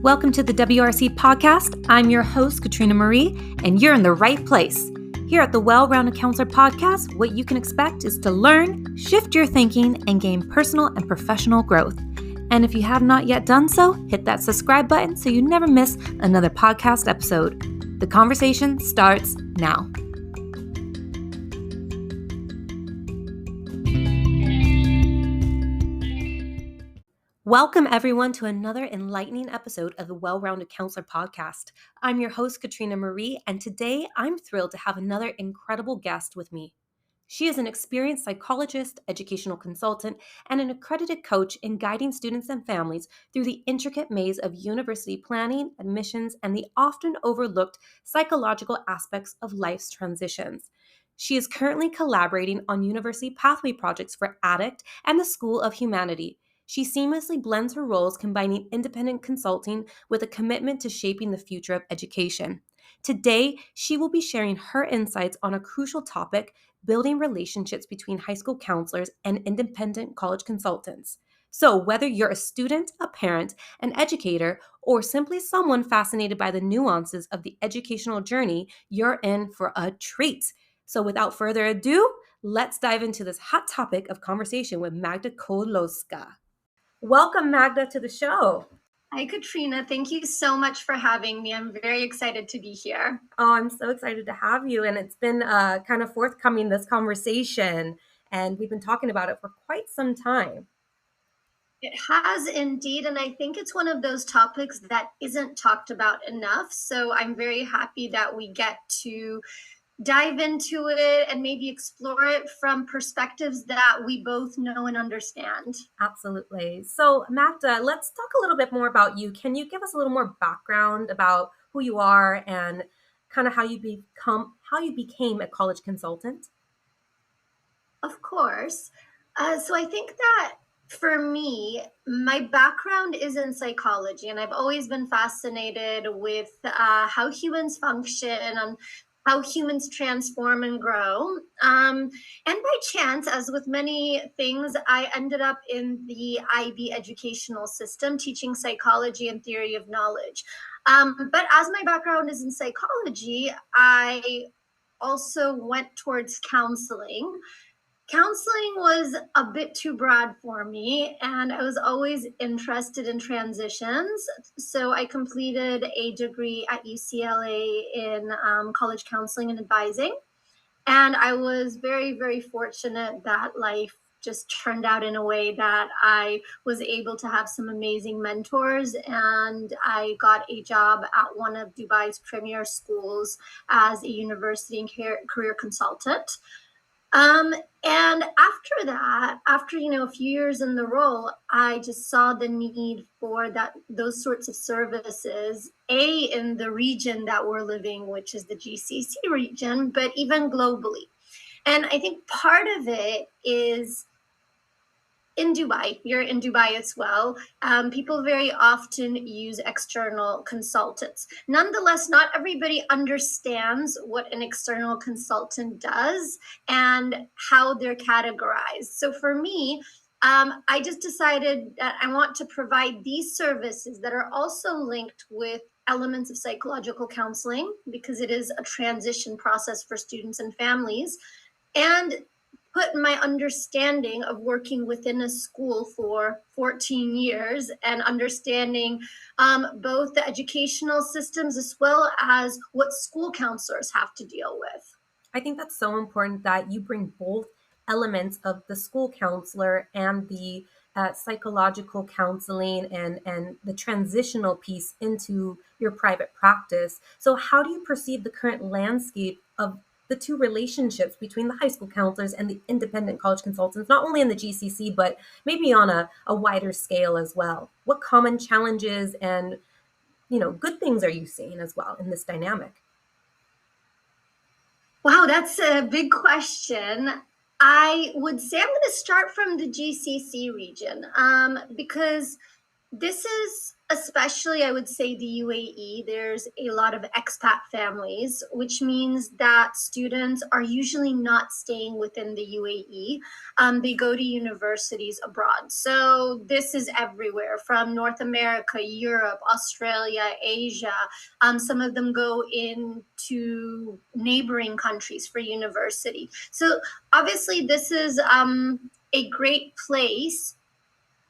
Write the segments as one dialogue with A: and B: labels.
A: Welcome to the WRC podcast. I'm your host, Katrina Marie, and you're in the right place. Here at the Well-Rounded Counselor podcast, what you can expect is to learn, shift your thinking, and gain personal and professional growth. And if you have not yet done so, hit that subscribe button so you never miss another podcast episode. The conversation starts now. Welcome, everyone, to another enlightening episode of the Well-Rounded Counselor podcast. I'm your host, Katrina Marie, and today I'm thrilled to have another incredible guest with me. She is an experienced psychologist, educational consultant, and an accredited coach in guiding students and families through the intricate maze of university planning, admissions, and the often overlooked psychological aspects of life's transitions. She is currently collaborating on university pathway projects for ADDICT and the School of Humanity. She seamlessly blends her roles, combining independent consulting with a commitment to shaping the future of education. Today, she will be sharing her insights on a crucial topic: building relationships between high school counselors and independent college consultants. So, whether you're a student, a parent, an educator, or simply someone fascinated by the nuances of the educational journey, you're in for a treat. So, without further ado, let's dive into this hot topic of conversation with Magda Kozlowska. Welcome, Magda, to the show.
B: Hi, Katrina. Thank you so much for having me. I'm very excited to be here.
A: Oh, I'm so excited to have you. And it's been kind of forthcoming, this conversation. And we've been talking about it for quite some time.
B: It has indeed. And I think it's one of those topics that isn't talked about enough. So I'm very happy that we get to dive into it and maybe explore it from perspectives that we both know and understand.
A: Absolutely. So, Magda, let's talk a little bit more about you. Can you give us a little more background about who you are and kind of how you became a college consultant?
B: Of course. So I think that for me, my background is in psychology, and I've always been fascinated with how humans function and how humans transform and grow. And by chance, as with many things, I ended up in the IB educational system teaching psychology and theory of knowledge. But as my background is in psychology, I also went towards counseling. Counseling was a bit too broad for me, and I was always interested in transitions. So I completed a degree at UCLA in college counseling and advising. And I was very, very fortunate that life just turned out in a way that I was able to have some amazing mentors, and I got a job at one of Dubai's premier schools as a university and career consultant. And after that, after, a few years in the role, I just saw the need for those sorts of services, in the region that we're living, which is the GCC region, but even globally. And I think part of it is in Dubai. You're in Dubai as well. People very often use external consultants. Nonetheless, not everybody understands what an external consultant does and how they're categorized. So for me, I just decided that I want to provide these services that are also linked with elements of psychological counseling, because it is a transition process for students and families, and put my understanding of working within a school for 14 years and understanding both the educational systems as well as what school counselors have to deal with.
A: I think that's so important that you bring both elements of the school counselor and the psychological counseling and the transitional piece into your private practice. So how do you perceive the current landscape of the two relationships between the high school counselors and the independent college consultants, not only in the GCC, but maybe on a wider scale as well? What common challenges and, good things are you seeing as well in this dynamic?
B: Wow, that's a big question. I would say I'm going to start from the GCC region, because this is especially I would say the UAE, there's a lot of expat families, which means that students are usually not staying within the UAE. They go to universities abroad. So this is everywhere from North America, Europe, Australia, Asia. Some of them go into neighboring countries for university. So obviously, this is a great place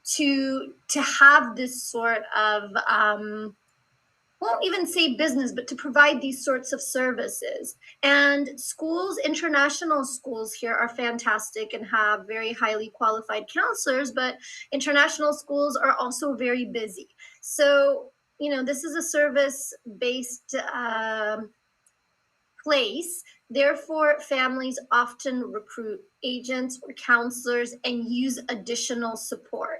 B: to have this sort of won't even say business, but to provide these sorts of services. And schools, international schools here are fantastic and have very highly qualified counselors, but international schools are also very busy. So, this is a service based place. Therefore, families often recruit agents or counselors and use additional support.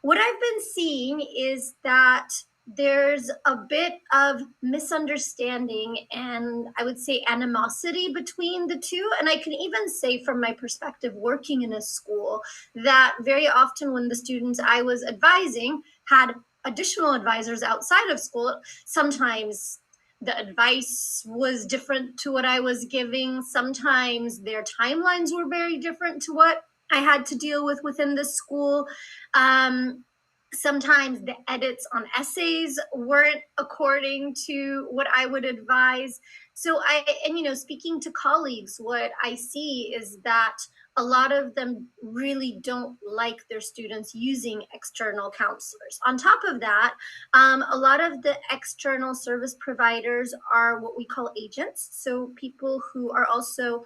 B: What I've been seeing is that there's a bit of misunderstanding and I would say animosity between the two. And I can even say, from my perspective, working in a school, that very often when the students I was advising had additional advisors outside of school, sometimes the advice was different to what I was giving. Sometimes their timelines were very different to what I had to deal with within the school. Um, Sometimes the edits on essays weren't according to what I would advise. So speaking to colleagues, what I see is that a lot of them really don't like their students using external counselors. On top of that, a lot of the external service providers are what we call agents. So people who are also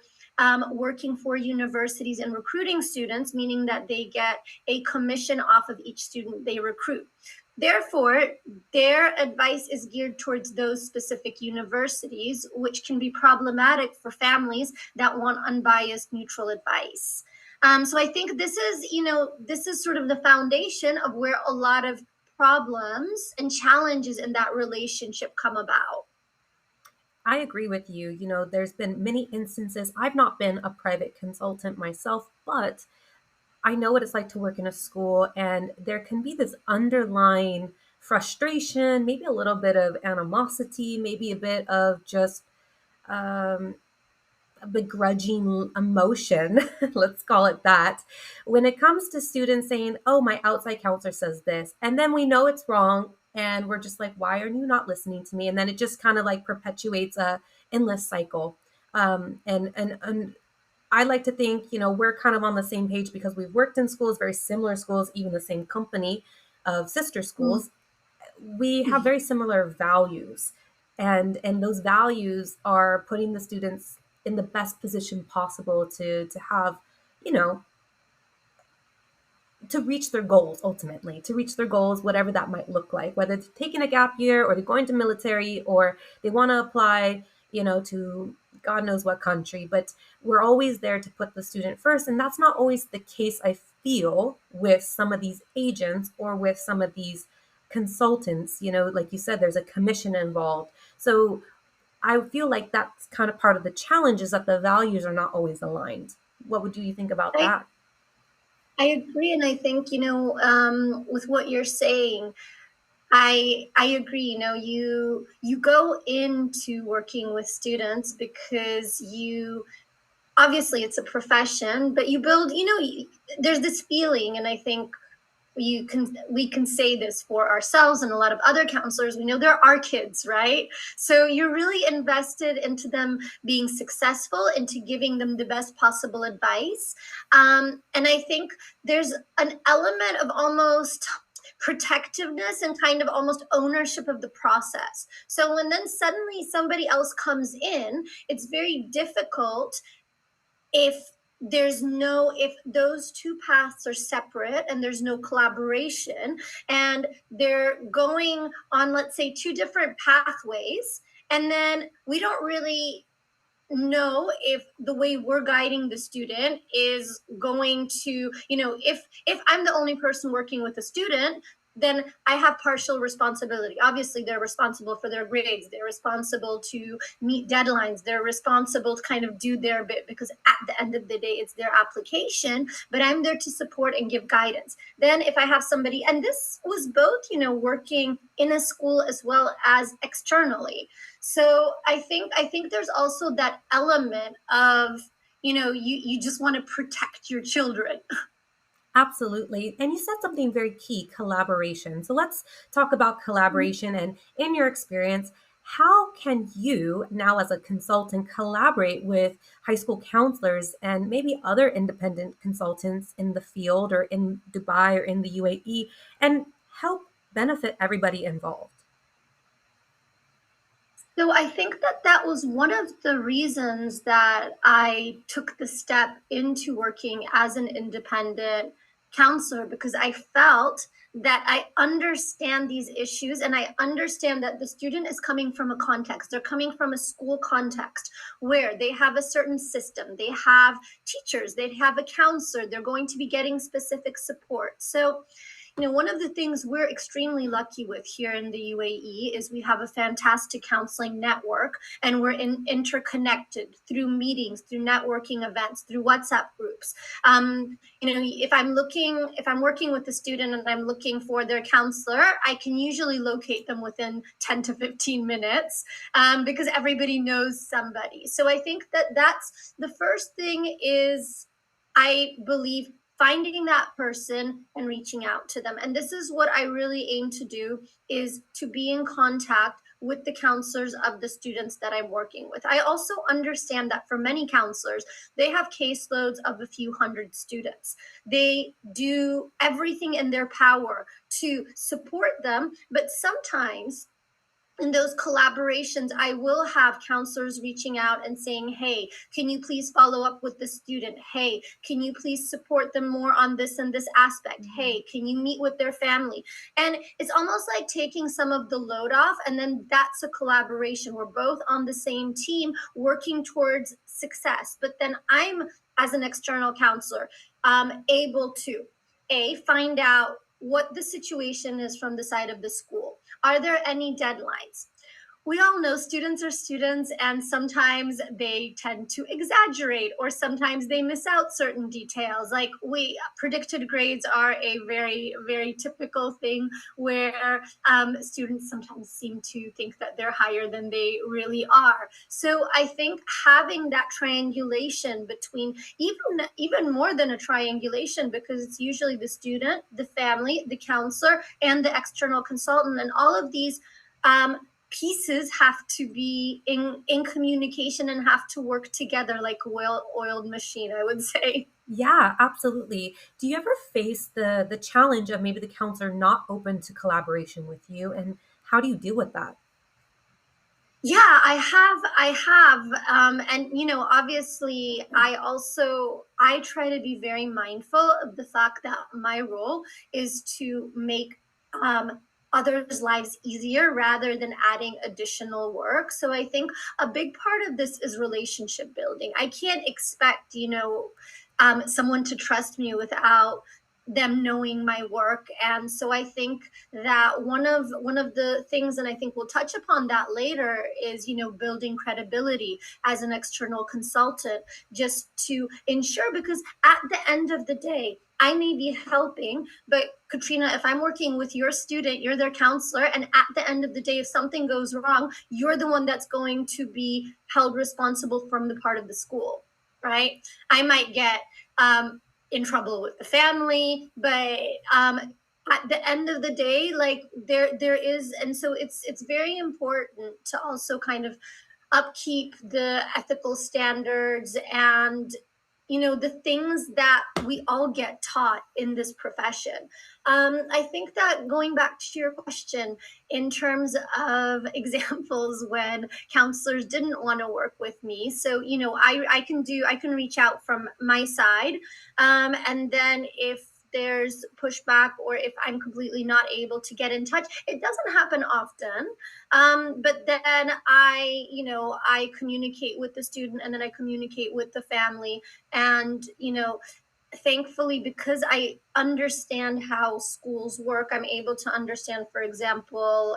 B: working for universities and recruiting students, meaning that they get a commission off of each student they recruit. Therefore, their advice is geared towards those specific universities, which can be problematic for families that want unbiased, neutral advice. So I think this is sort of the foundation of where a lot of problems and challenges in that relationship come about.
A: I agree with you. There's been many instances. I've not been a private consultant myself, but I know what it's like to work in a school, and there can be this underlying frustration, maybe a little bit of animosity, maybe a bit of just um, a begrudging emotion, let's call it that, when it comes to students saying, oh, my outside counselor says this, and then we know it's wrong, and we're just like, why are you not listening to me? And then it just kind of like perpetuates a endless cycle. And I like to think, we're kind of on the same page because we've worked in schools, very similar schools, even the same company of sister
B: Mm.
A: schools. We have very similar values, and those values are putting the students in the best position possible to have, you know, to reach their goals, ultimately, to reach their goals, whatever that might look like, whether it's taking a gap year or they're going to military or they want to apply, to God knows what country. But we're always there to put the student first. And that's not always the case, I feel, with some of these agents or with some of these consultants. Like you said, there's a commission involved. So I feel like that's kind of part of the challenge, is that the values are not always aligned. What would you think about
B: I,
A: that?
B: I agree. And I think, with what you're saying, I agree. You go into working with students because you obviously it's a profession, but you build, there's this feeling, and I think we can say this for ourselves and a lot of other counselors. We know they're our kids, right? So you're really invested into them being successful, into giving them the best possible advice. And I think there's an element of almost protectiveness and kind of almost ownership of the process. So when then suddenly somebody else comes in, it's very difficult if if those two paths are separate and there's no collaboration and they're going on, let's say, two different pathways, and then we don't really know if the way we're guiding the student is going to, if I'm the only person working with a student, then I have partial responsibility. Obviously, they're responsible for their grades, they're responsible to meet deadlines, they're responsible to kind of do their bit, because at the end of the day, it's their application, but I'm there to support and give guidance. Then if I have somebody, and this was both, working in a school as well as externally. So I think there's also that element of, you just want to protect your children.
A: Absolutely. And you said something very key, collaboration. So let's talk about collaboration. And in your experience, how can you now, as a consultant, collaborate with high school counselors and maybe other independent consultants in the field or in Dubai or in the UAE and help benefit everybody involved?
B: So I think that that was one of the reasons that I took the step into working as an independent counselor, because I felt that I understand these issues and I understand that the student is coming from a context. They're coming from a school context where they have a certain system, they have teachers, they have a counselor, they're going to be getting specific support. So one of the things we're extremely lucky with here in the UAE is we have a fantastic counseling network, and we're interconnected through meetings, through networking events, through WhatsApp groups. If I'm working with a student and I'm looking for their counselor, I can usually locate them within 10 to 15 minutes, because everybody knows somebody. So I think that that's the first thing is, I believe, finding that person and reaching out to them. And this is what I really aim to do, is to be in contact with the counselors of the students that I'm working with. I also understand that for many counselors, they have caseloads of a few hundred students. They do everything in their power to support them, but sometimes in those collaborations, I will have counselors reaching out and saying, hey, can you please follow up with the student? Hey, can you please support them more on this and this aspect? Hey, can you meet with their family? And it's almost like taking some of the load off. And then that's a collaboration. We're both on the same team working towards success. But then I'm, as an external counselor, able to find out what the situation is from the side of the school. Are there any deadlines? We all know students are students, and sometimes they tend to exaggerate, or sometimes they miss out certain details. Like, we predicted grades are a very, very typical thing where students sometimes seem to think that they're higher than they really are. So I think having that triangulation between, even more than a triangulation, because it's usually the student, the family, the counselor, and the external consultant, and all of these pieces have to be in communication and have to work together like a well-oiled machine, I would say.
A: Yeah, absolutely. Do you ever face the challenge of maybe the counselor not open to collaboration with you, and how do you deal with that?
B: Yeah, I have, and obviously, I try to be very mindful of the fact that my role is to make others' lives easier rather than adding additional work. So I think a big part of this is relationship building. I can't expect, someone to trust me without them knowing my work. And so I think that one of the things, and I think we'll touch upon that later, is building credibility as an external consultant, just to ensure, because at the end of the day, I may be helping, but Katrina, if I'm working with your student, you're their counselor, and at the end of the day, if something goes wrong, you're the one that's going to be held responsible from the part of the school, right? I might get in trouble with the family, but at the end of the day, like, there is, and so it's very important to also kind of upkeep the ethical standards and the things that we all get taught in this profession. I think that, going back to your question, in terms of examples when counselors didn't want to work with me, so I can reach out from my side, and then if there's pushback, or if I'm completely not able to get in touch, it doesn't happen often, but then I communicate with the student, and then I communicate with the family, and thankfully, because I understand how schools work, I'm able to understand, for example,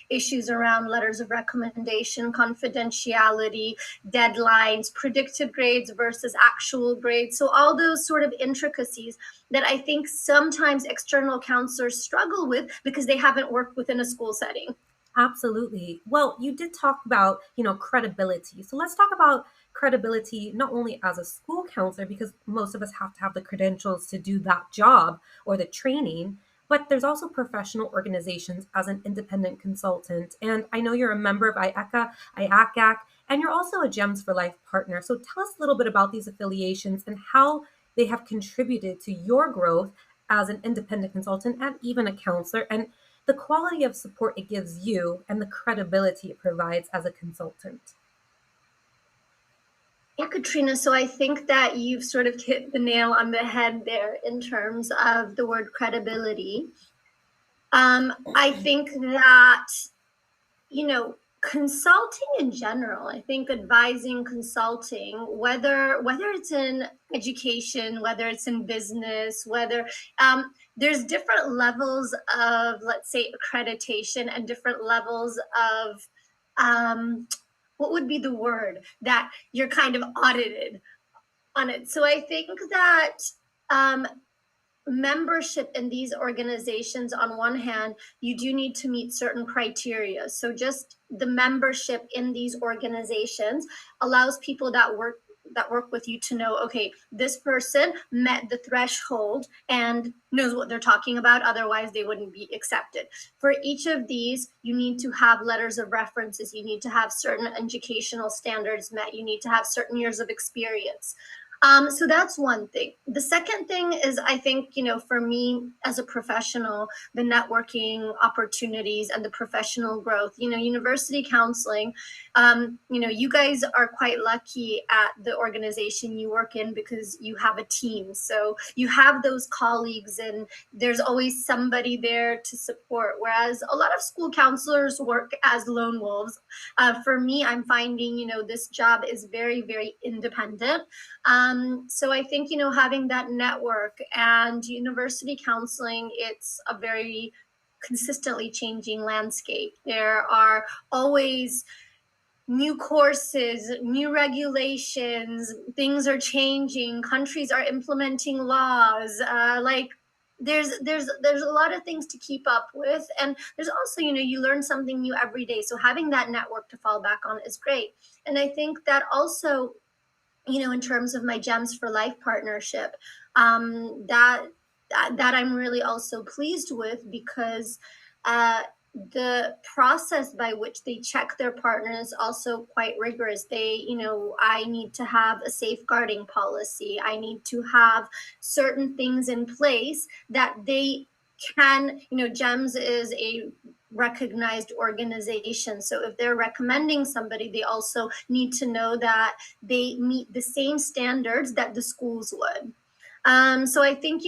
B: issues around letters of recommendation, confidentiality, deadlines, predicted grades versus actual grades. So, all those sort of intricacies that I think sometimes external counselors struggle with because they haven't worked within a school setting.
A: Absolutely. Well, you did talk about, credibility. So let's talk about credibility not only as a school counselor, because most of us have to have the credentials to do that job or the training, but there's also professional organizations as an independent consultant. And I know you're a member of IACA, IACAC, and you're also a Gems for Life partner. So tell us a little bit about these affiliations and how they have contributed to your growth as an independent consultant and even a counselor, and the quality of support it gives you and the credibility it provides as a consultant.
B: Yeah, Katrina. So I think that you've sort of hit the nail on the head there in terms of the word credibility. I think that, consulting in general, I think advising, consulting, whether it's in education, whether it's in business, whether there's different levels of, let's say, accreditation and different levels of what would be the word that you're kind of audited on it. So I think that um, membership in these organizations, on one hand, you do need to meet certain criteria. So just the membership in these organizations allows people that work with you to know, okay, this person met the threshold and knows what they're talking about, otherwise they wouldn't be accepted. For each of these, you need to have letters of references, you need to have certain educational standards met, you need to have certain years of experience. So that's one thing. The second thing is, I think, for me as a professional, the networking opportunities and the professional growth, university counseling, you guys are quite lucky at the organization you work in because you have a team. So you have those colleagues and there's always somebody there to support. Whereas a lot of school counselors work as lone wolves. For me, I'm finding, this job is very, very independent. So I think, having that network and university counseling, it's a very consistently changing landscape. There are always new courses, new regulations, things are changing, countries are implementing laws. Like there's a lot of things to keep up with, and there's also, you learn something new every day. So having that network to fall back on is great. And I think that also, in terms of my Gems for Life partnership, that I'm really also pleased with because uh, the process by which they check their partner is also quite rigorous. I need to have a safeguarding policy. I need to have certain things in place that they can, Gems is a recognized organization. So if they're recommending somebody, they also need to know that they meet the same standards that the schools would. So I think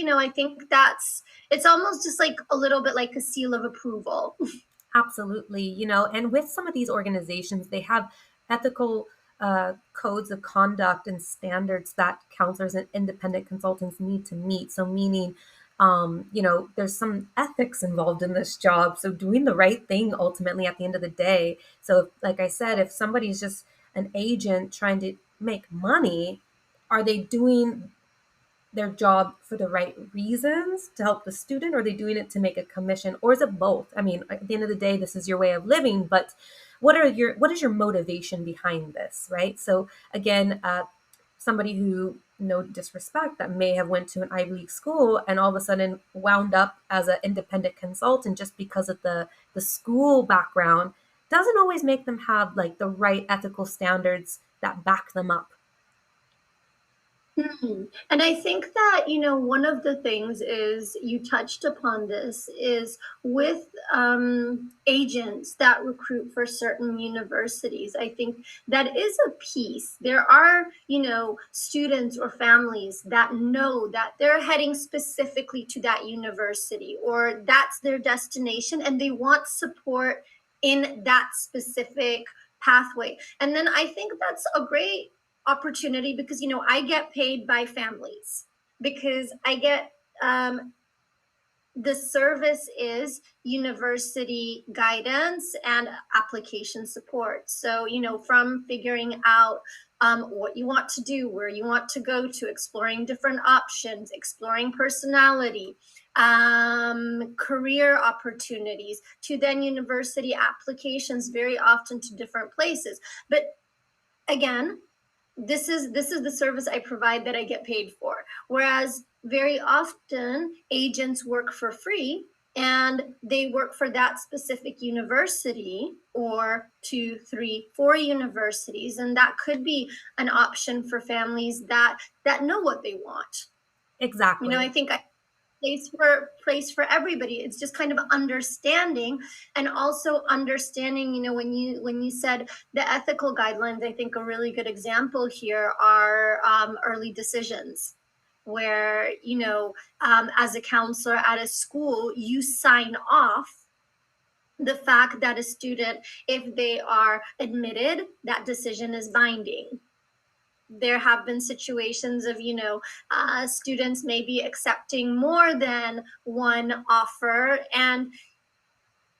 B: it's almost just like a little bit like a seal of approval.
A: Absolutely. And with some of these organizations, they have ethical codes of conduct and standards that counselors and independent consultants need to meet. So, meaning, there's some ethics involved in this job. So, doing the right thing ultimately at the end of the day. So, like I said, if somebody's just an agent trying to make money, are they doing their job for the right reasons to help the student, or are they doing it to make a commission, or is it both? I mean, at the end of the day, this is your way of living, but what is your motivation behind this, right? So again, somebody who, no disrespect, that may have went to an Ivy League school and all of a sudden wound up as an independent consultant just because of the school background doesn't always make them have like the right ethical standards that back them up.
B: And I think that, one of the things is, you touched upon this, is with agents that recruit for certain universities. I think that is a piece. There are, students or families that know that they're heading specifically to that university or that's their destination and they want support in that specific pathway. And then I think that's a great opportunity because I get paid by families. because I get the service is university guidance and application support. So, from figuring out what you want to do, where you want to go to, exploring different options, exploring personality, career opportunities, to then university applications, very often to different places. But again, this is the service I provide that I get paid for. Whereas very often agents work for free, and they work for that specific university, or two, three, four universities, and that could be an option for families that know what they want. I
A: Exactly.
B: think place for everybody. It's just kind of understanding, and also understanding, when you said the ethical guidelines, I think a really good example here are early decisions, where as a counselor at a school, you sign off the fact that a student, if they are admitted, that decision is binding. There have been situations of students maybe accepting more than one offer, and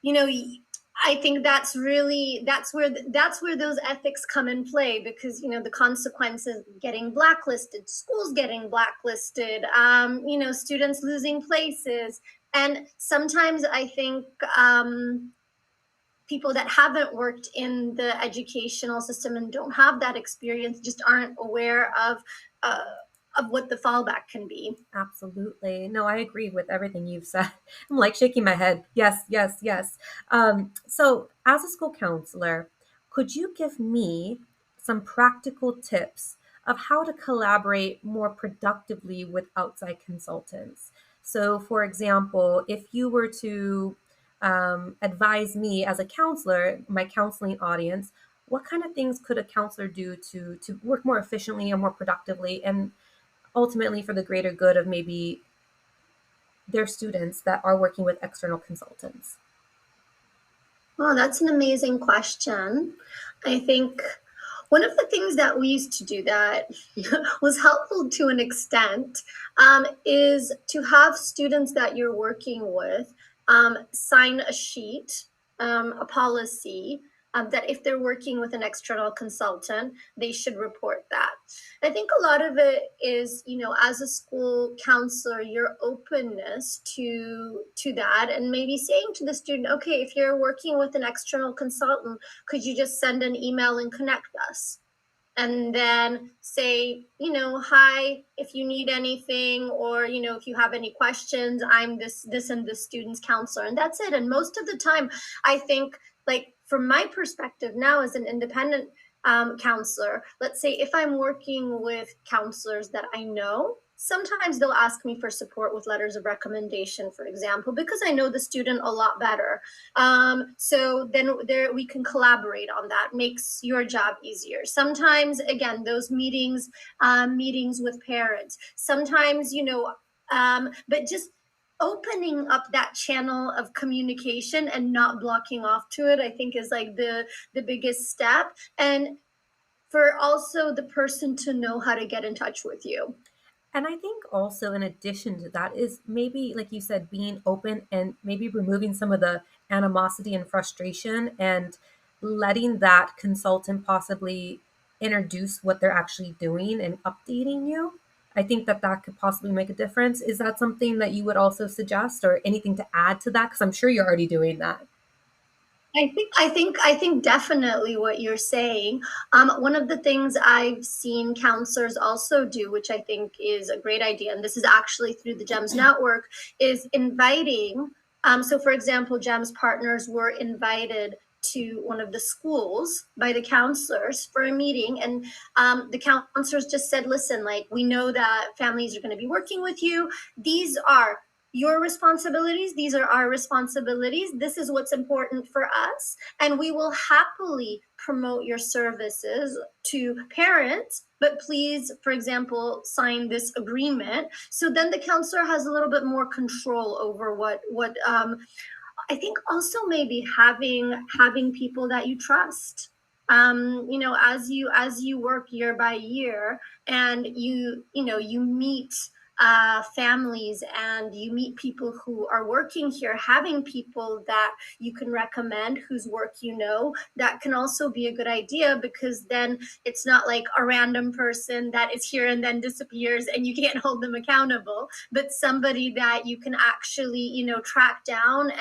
B: you know I think that's where those ethics come in play, because the consequences, getting blacklisted, schools getting blacklisted, students losing places. And sometimes I think people that haven't worked in the educational system and don't have that experience just aren't aware uh, of what the fallback can be.
A: Absolutely. No, I agree with everything you've said. I'm like shaking my head. Yes, yes, yes. So, as a school counselor, could you give me some practical tips of how to collaborate more productively with outside consultants? So, for example, if you were to advise me as a counselor, my counseling audience, what kind of things could a counselor do to work more efficiently and more productively, and ultimately for the greater good of maybe their students that are working with external consultants?
B: Oh, that's an amazing question. I think one of the things that we used to do that was helpful to an extent, is to have students that you're working with sign a sheet, a policy, that if they're working with an external consultant, they should report that. I think a lot of it is, as a school counselor, your openness to that, and maybe saying to the student, okay, if you're working with an external consultant, could you just send an email and connect us? And then say, hi, if you need anything, or if you have any questions, I'm this and this student's counselor, and that's it. And most of the time, I think, like, from my perspective now as an independent counselor, let's say if I'm working with counselors that I know, sometimes they'll ask me for support with letters of recommendation, for example, because I know the student a lot better. So then there we can collaborate on that. Makes your job easier. Sometimes, again, those meetings with parents. Sometimes, but just opening up that channel of communication and not blocking off to it, I think, is like the biggest step. And for also the person to know how to get in touch with you.
A: And I think also, in addition to that, is maybe, like you said, being open and maybe removing some of the animosity and frustration and letting that consultant possibly introduce what they're actually doing and updating you. I think that that could possibly make a difference. Is that something that you would also suggest, or anything to add to that? Because I'm sure you're already doing that.
B: I think definitely what you're saying. One of the things I've seen counselors also do, which I think is a great idea, and this is actually through the GEMS network, is inviting. So, for example, GEMS partners were invited to one of the schools by the counselors for a meeting, and the counselors just said, "Listen, like, we know that families are going to be working with you. These are your responsibilities, these are our responsibilities, this is what's important for us, and we will happily promote your services to parents, but please, for example, sign this agreement." So then the counselor has a little bit more control over what I think. Also, maybe having people that you trust, as you work year by year, and you meet families, and you meet people who are working here, having people that you can recommend whose work that can also be a good idea, because then it's not like a random person that is here and then disappears and you can't hold them accountable, but somebody that you can actually track down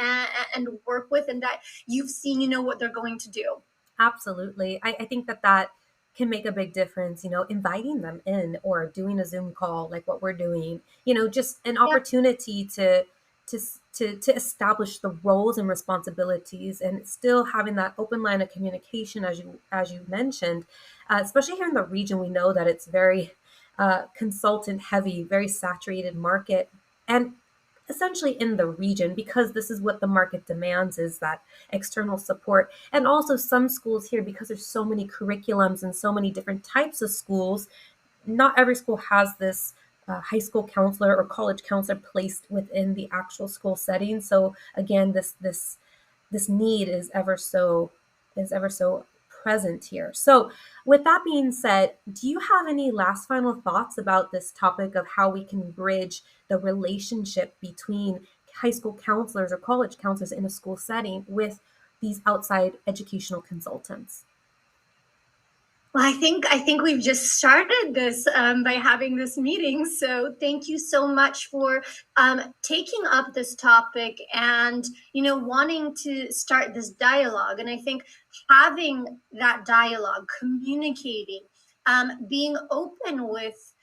B: and work with, and that you've seen what they're going to do.
A: Absolutely. I think that can make a big difference, inviting them in or doing a Zoom call like what we're doing, just an
B: Yeah.
A: opportunity to establish the roles and responsibilities, and still having that open line of communication, as you mentioned, especially here in the region. We know that it's very consultant heavy, very saturated market. And essentially in the region, because this is what the market demands, is that external support. And also some schools here, because there's so many curriculums and so many different types of schools, not every school has this high school counselor or college counselor placed within the actual school setting. So again, this need is ever so present here. So with that being said, do you have any last final thoughts about this topic of how we can bridge the relationship between high school counselors or college counselors in a school setting with these outside educational consultants?
B: Well, I think we've just started this by having this meeting. So thank you so much for taking up this topic and wanting to start this dialogue. And I think having that dialogue, communicating, being open with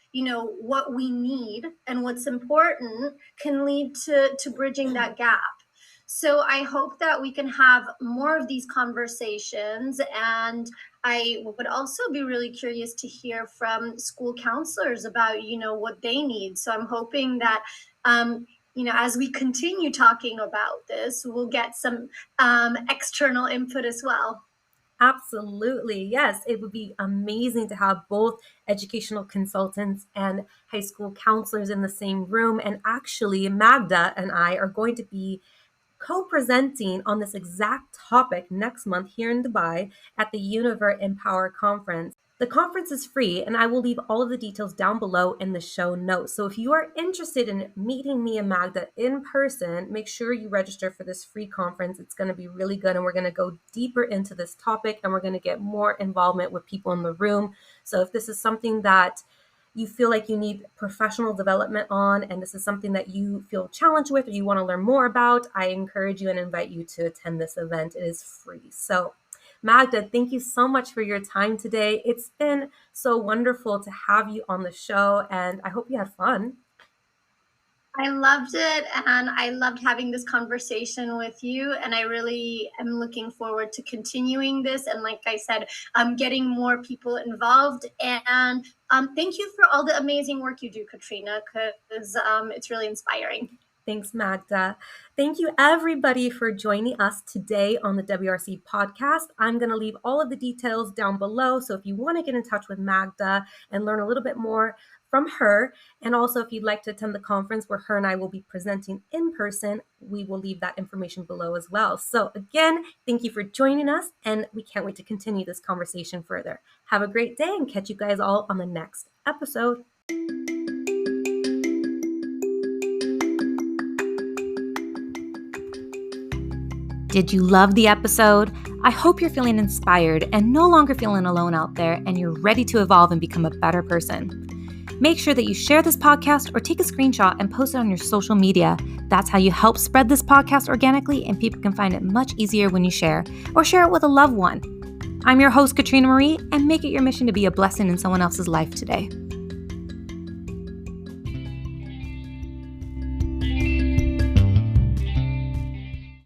B: what we need and what's important, can lead to bridging that gap. So I hope that we can have more of these conversations, and I would also be really curious to hear from school counselors about, what they need. So I'm hoping that, as we continue talking about this, we'll get some external input as well.
A: Absolutely. Yes, it would be amazing to have both educational consultants and high school counselors in the same room. And actually, Magda and I are going to be co-presenting on this exact topic next month here in Dubai at the Univer Empower Conference. The conference is free, and I will leave all of the details down below in the show notes. So if you are interested in meeting me and Magda in person, make sure you register for this free conference. It's going to be really good, and we're going to go deeper into this topic, and we're going to get more involvement with people in the room. So if this is something that you feel like you need professional development on, and this is something that you feel challenged with or you want to learn more about, I encourage you and invite you to attend this event. It is free. So Magda, thank you so much for your time today. It's been so wonderful to have you on the show, and I hope you had fun.
B: I loved it, and I loved having this conversation with you, and I really am looking forward to continuing this, and like I said, getting more people involved. And thank you for all the amazing work you do, Katrina, because it's really inspiring.
A: Thanks, Magda. Thank you, everybody, for joining us today on the WRC podcast. I'm going to leave all of the details down below. So if you want to get in touch with Magda and learn a little bit more from her, and also if you'd like to attend the conference where her and I will be presenting in person, we will leave that information below as well. So again, thank you for joining us, and we can't wait to continue this conversation further. Have a great day, and catch you guys all on the next episode. Did you love the episode? I hope you're feeling inspired and no longer feeling alone out there, and you're ready to evolve and become a better person. Make sure that you share this podcast or take a screenshot and post it on your social media. That's how you help spread this podcast organically, and people can find it much easier when you share, or share it with a loved one. I'm your host, Katrina Marie, and make it your mission to be a blessing in someone else's life today.